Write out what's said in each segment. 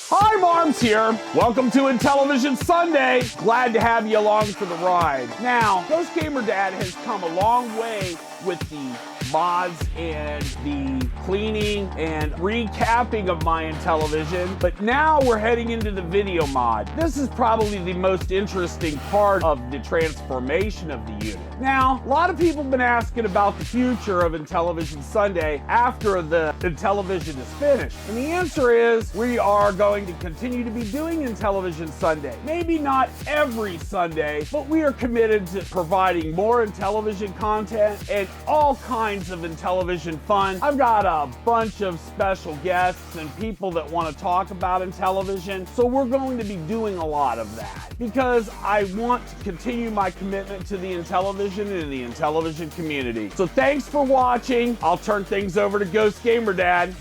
Hi, Moms here. Welcome to Intellivision Sunday. Glad to have you along for the ride. Now, GamerGhsotDad has come a long way with the mods and the cleaning and recapping of my Intellivision, but now we're heading into the video mod. This is probably the most interesting part of the transformation of the unit. Now, a lot of people have been asking about the future of Intellivision Sunday after the Intellivision is finished, and the answer is we are going to continue to be doing Intellivision Sunday. Maybe not every Sunday, but we are committed to providing more Intellivision content and all kinds of Intellivision fun. I've got a bunch of special guests and people that want to talk about Intellivision, so we're going to be doing a lot of that because I want to continue my commitment to the Intellivision and the Intellivision community. So thanks for watching. I'll turn things over to GamerGhsotDad.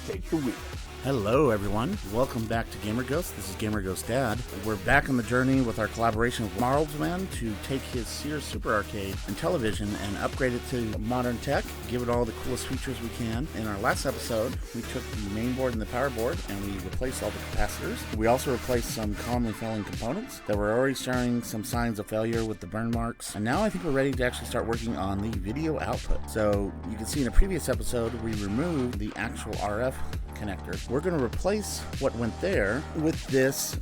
Take the wheel. Hello everyone, welcome back to GamerGhost. This is GamerGhsotDad. We're back on the journey with our collaboration with Marlsman to take his Sears Super Arcade Intellivision and upgrade it to modern tech, give it all the coolest features we can. In our last episode, we took the main board and the power board and we replaced all the capacitors. We also replaced some commonly failing components that were already showing some signs of failure with the burn marks. And now I think we're ready to actually start working on the video output. So you can see in a previous episode, we removed the actual RF connector. We're going to replace what went there with this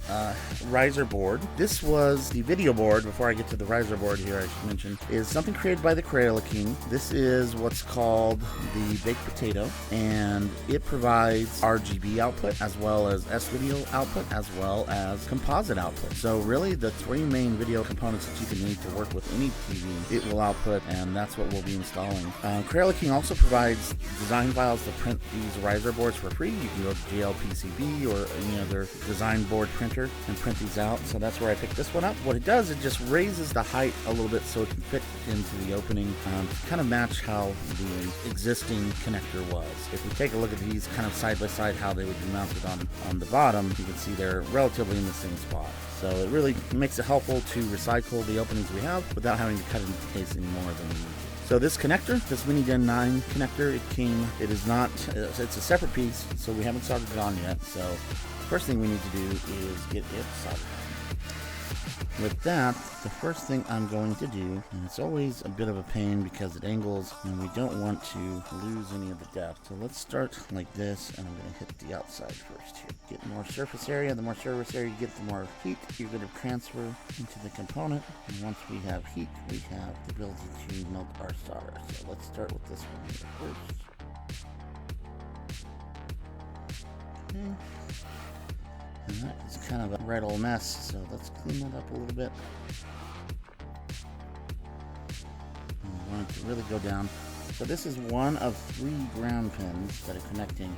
riser board. This was the video board. Before I get to the riser board here, I should mention, is something created by the Crayola King. This is what's called the baked potato, and it provides RGB output as well as S-video output as well as composite output. So really the three main video components that you can need to work with any TV, it will output, and that's what we'll be installing. Crayola King also provides design files to print these riser boards for free. You can go to GLPCB or any other design board printer and print these out. So that's where I picked this one up. What it does, it just raises the height a little bit so it can fit into the opening to kind of match how the existing connector was. If we take a look at these kind of side by side, how they would be mounted on the bottom, you can see they're relatively in the same spot. So it really makes it helpful to recycle the openings we have without having to cut into the case any more than we need to. So this connector, this Mini Den 9 connector, it's a separate piece, so we haven't soldered it on yet. So first thing we need to do is get it soldered on. With that, the first thing I'm going to do, and it's always a bit of a pain because it angles and we don't want to lose any of the depth. So let's start like this, and I'm going to hit the outside first here. Get more surface area. The more surface area you get, the more heat you're going to transfer into the component. And once we have heat, we have the ability to melt our solder. So let's start with this one here first. Okay. And that is kind of a right old mess, so let's clean that up a little bit. And we want it to really go down. So this is one of 3 ground pins that are connecting.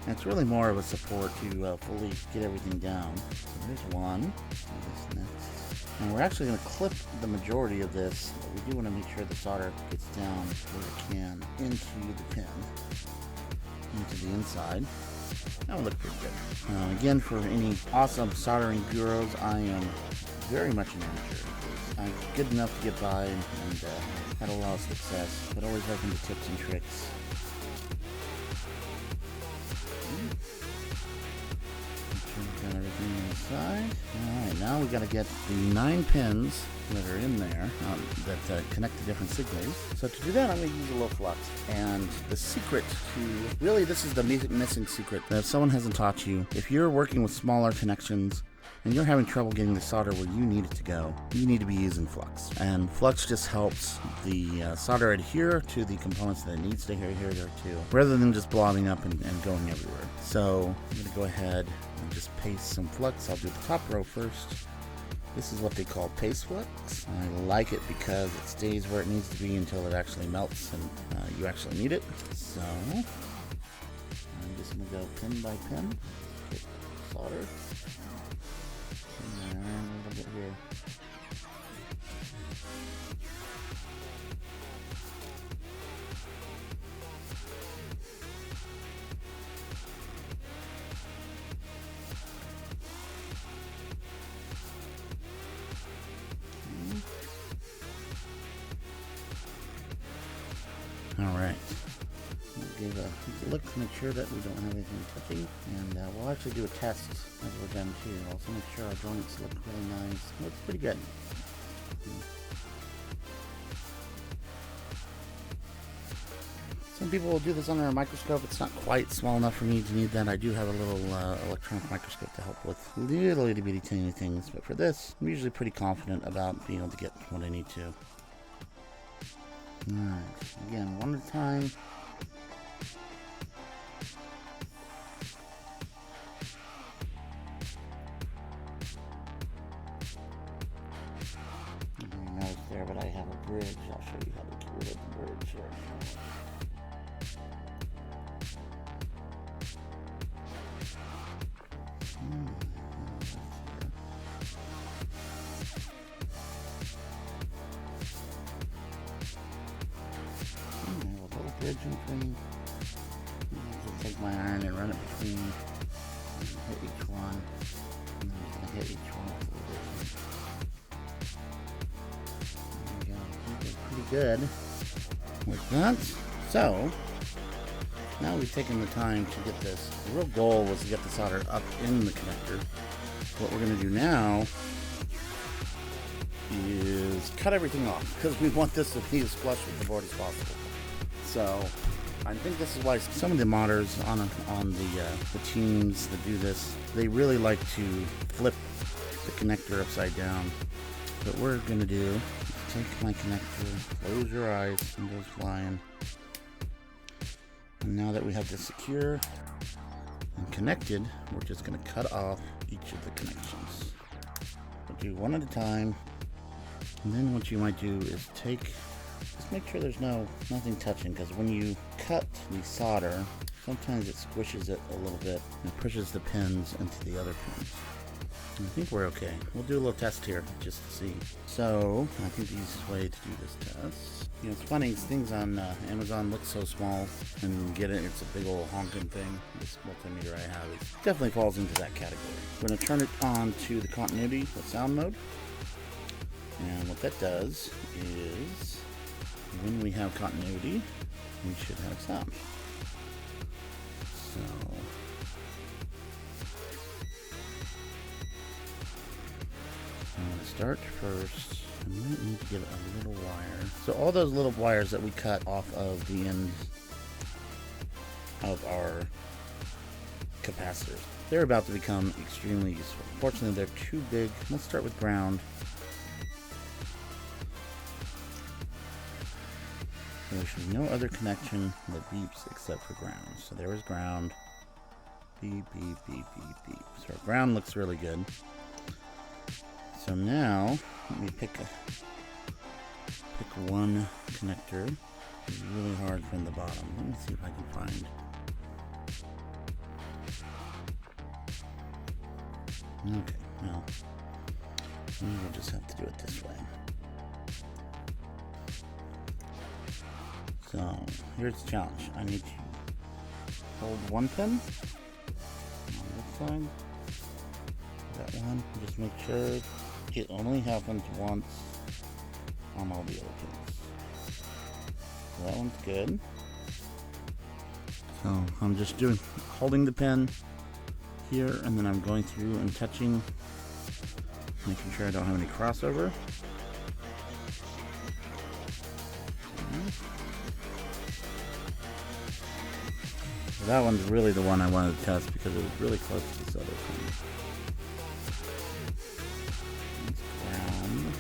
And it's really more of a support to fully get everything down. So there's one. This next. And we're actually going to clip the majority of this, but we do want to make sure the solder gets down where it can into the pin, into the inside. That would look pretty good. Again, for any awesome soldering gurus, I am very much an amateur. I'm good enough to get by and had a lot of success, but always open to tips and tricks. Turn everything inside. Alright, now we got to get the 9 pins that are in there that connect the different signals. So to do that, I'm going to use a low flux. And the secret to, really this is the missing secret that if someone hasn't taught you, if you're working with smaller connections and you're having trouble getting the solder where you need it to go, you need to be using flux. And flux just helps the solder adhere to the components that it needs to adhere to, rather than just blobbing up and going everywhere. So I'm going to go ahead and just paste some flux. I'll do the top row first. This is what they call paste flux. I like it because it stays where it needs to be until it actually melts and you actually need it. So I'm just going to go pin by pin. Get solder. And a little bit here. Alright, give a look to make sure that we don't have anything touching, and we'll actually do a test as we're done too. Also make sure our joints look really nice. Looks pretty good. Some people will do this under a microscope. It's not quite small enough for me to need that. I do have a little electronic microscope to help with little itty bitty tiny things, but for this, I'm usually pretty confident about being able to get what I need to. Alright, again, one at a time. You notice there, but I have a bridge. I'll show you how to get rid of the bridge here. Bridge in between. I'll take my iron and run it between and hit each one. And then I'm going to hit each one with a bridge. There we go. Did pretty good with that. So, now we've taken the time to get this. The real goal was to get the solder up in the connector. What we're going to do now is cut everything off, because we want this to be as flush with the board as possible. So, I think this is why some of the modders on the teams that do this, they really like to flip the connector upside down. What we're going to do is take my connector, close your eyes, and goes flying. And now that we have this secure and connected, we're just going to cut off each of the connections. We'll do one at a time. And then what you might do is just make sure there's nothing touching, because when you cut the solder, sometimes it squishes it a little bit and pushes the pins into the other pins. And I think we're okay. We'll do a little test here just to see. So I think the easiest way to do this test, you know, it's funny, things on Amazon look so small, and get it, it's a big old honking thing. This multimeter I have, it definitely falls into that category. We're going to turn it on to the continuity, the sound mode. And what that does is, when we have continuity, we should have sound. So, I'm going to start first. I might need to get a little wire. So all those little wires that we cut off of the end of our capacitors, they're about to become extremely useful. Fortunately, they're too big. Let's start with ground. There should be no other connection that beeps except for ground. So there is ground. Beep, beep, beep, beep, beep. So our ground looks really good. So now, let me pick one connector. It's really hard from the bottom. Let me see if I can find. Okay, well, we'll just have to do it this way. So, here's the challenge. I need to hold one pin on this side. That one. Just make sure it only happens once on all the other pins. So that one's good. So, I'm just holding the pin here, and then I'm going through and touching, making sure I don't have any crossover. That one's really the one I wanted to test because it was really close to this other thing. It's ground.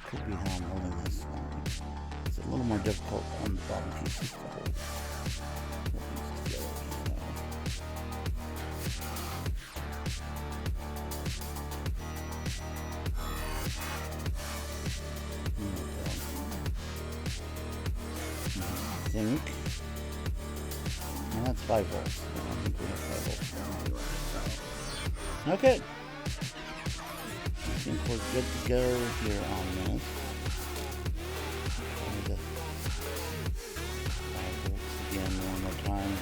Could be how I'm holding this. It's a little more difficult on the bottom pieces to hold. I think, and that's 5 volts. I think we have 5 volts. Okay. think we're good to go here on this. Just 5 volts again one more time.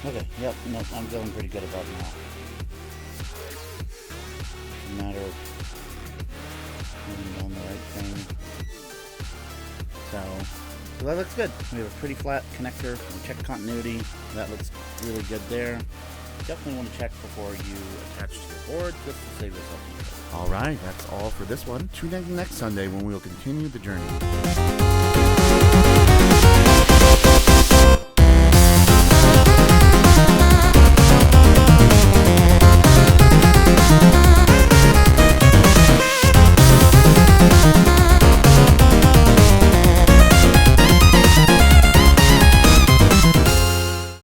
Okay, yep, nope, I'm feeling pretty good about now. It's a matter of putting down the right thing. So that looks good. We have a pretty flat connector. We check continuity. That looks really good there. Definitely want to check before you attach to your board, just to save yourself some trouble. Alright, that's all for this one. Tune in next Sunday when we will continue the journey.